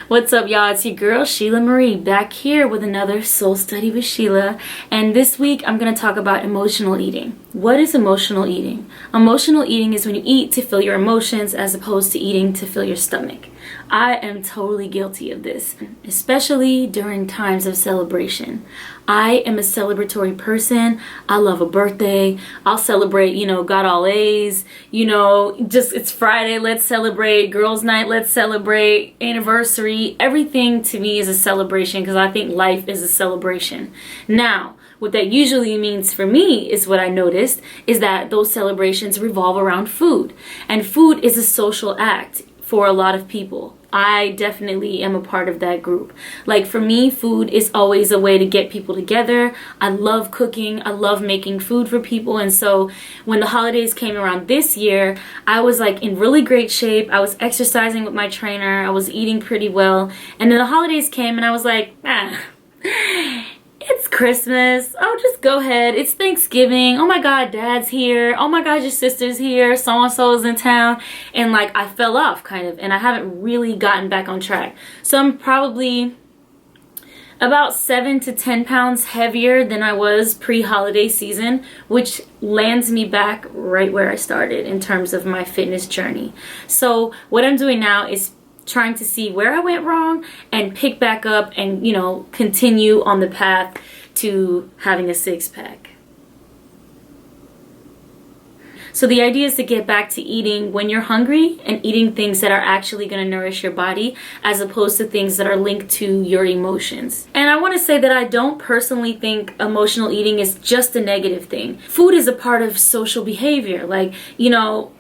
What's up, y'all? It's your girl, Sheila Marie, back here with another Soul Study with Sheila. And this week, I'm going to talk about emotional eating. What is emotional eating? Emotional eating is when you eat to fill your emotions as opposed to eating to fill your stomach. I am totally guilty of this, especially during times of celebration. I am a celebratory person. I love a birthday. I'll celebrate, got all A's, just it's Friday, let's celebrate. Girls' night, let's celebrate. Anniversary. Everything to me is a celebration because I think life is a celebration. Now, what that usually means for me is what I noticed is that those celebrations revolve around food. And food is a social act for a lot of people. I definitely am a part of that group. Like for me, food is always a way to get people together. I love cooking. I love making food for people. And so when the holidays came around this year, I was like in really great shape. I was exercising with my trainer. I was eating pretty well. And then the holidays came and I was like, it's Christmas. Oh, just go ahead. It's Thanksgiving. Oh my God, Dad's here. Oh my God, your sister's here. So-and-so is in town. And like I fell off kind of, and I haven't really gotten back on track. So I'm probably about 7 to 10 pounds heavier than I was pre-holiday season, which lands me back right where I started in terms of my fitness journey. So what I'm doing now is trying to see where I went wrong and pick back up and, continue on the path to having a six-pack. So the idea is to get back to eating when you're hungry and eating things that are actually going to nourish your body as opposed to things that are linked to your emotions. And I want to say that I don't personally think emotional eating is just a negative thing. Food is a part of social behavior. Like,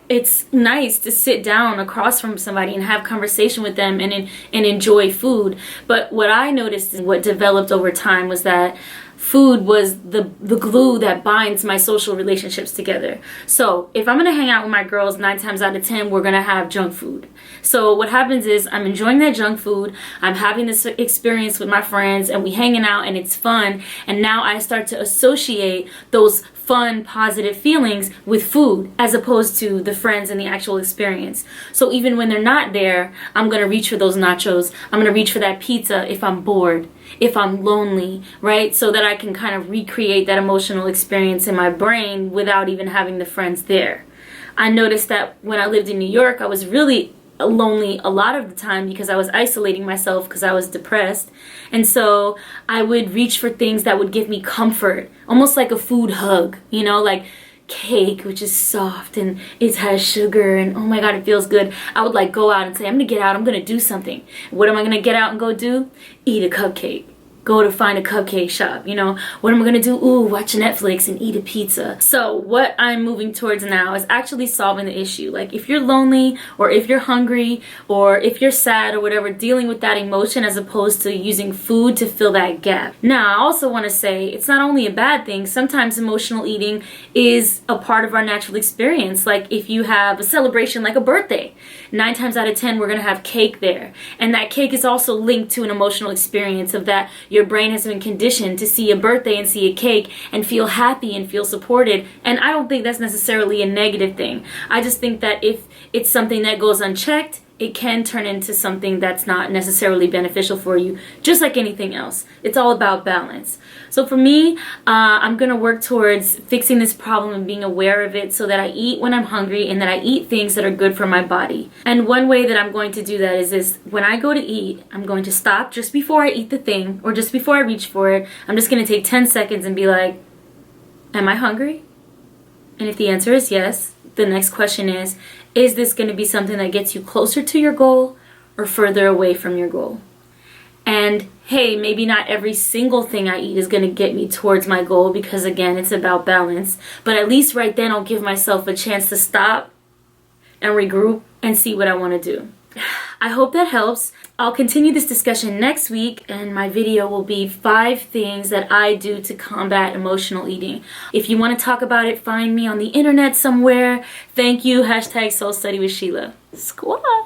it's nice to sit down across from somebody and have conversation with them and enjoy food. But what I noticed and what developed over time was that food was the glue that binds my social relationships together. So if I'm going to hang out with my girls, 9 times out of 10, we're going to have junk food. So what happens is I'm enjoying that junk food. I'm having this experience with my friends and we hanging out and it's fun. And now I start to associate those fun, positive feelings with food as opposed to the friends and the actual experience. So even when they're not there, I'm going to reach for those nachos. I'm going to reach for that pizza if I'm bored, if I'm lonely, right? So that I can kind of recreate that emotional experience in my brain without even having the friends there. I noticed that when I lived in New York, I was really lonely a lot of the time because I was isolating myself because I was depressed. And so I would reach for things that would give me comfort, almost like a food hug, like cake, which is soft and it has sugar and oh my God, it feels good. I would like go out and say, I'm gonna get out, I'm gonna do something. What am I gonna get out and go do? Eat a cupcake. Go to find a cupcake shop, What am I gonna do? Ooh, watch Netflix and eat a pizza. So what I'm moving towards now is actually solving the issue. Like if you're lonely or if you're hungry or if you're sad or whatever, dealing with that emotion as opposed to using food to fill that gap. Now, I also wanna say it's not only a bad thing, sometimes emotional eating is a part of our natural experience. Like if you have a celebration like a birthday, 9 times out of 10, we're gonna have cake there. And that cake is also linked to an emotional experience of that your brain has been conditioned to see a birthday and see a cake and feel happy and feel supported. And I don't think that's necessarily a negative thing. I just think that if it's something that goes unchecked, it can turn into something that's not necessarily beneficial for you, just like anything else. It's all about balance. So for me, I'm going to work towards fixing this problem and being aware of it so that I eat when I'm hungry and that I eat things that are good for my body. And one way that I'm going to do that is this: when I go to eat, I'm going to stop just before I eat the thing or just before I reach for it. I'm just going to take 10 seconds and be like, am I hungry? And if the answer is yes, the next question is this going to be something that gets you closer to your goal or further away from your goal? And hey, maybe not every single thing I eat is going to get me towards my goal because again, it's about balance. But at least right then I'll give myself a chance to stop and regroup and see what I want to do. I hope that helps. I'll continue this discussion next week, and my video will be 5 things that I do to combat emotional eating. If you want to talk about it, find me on the internet somewhere. Thank you. #SoulStudyWithSheila. Squaw.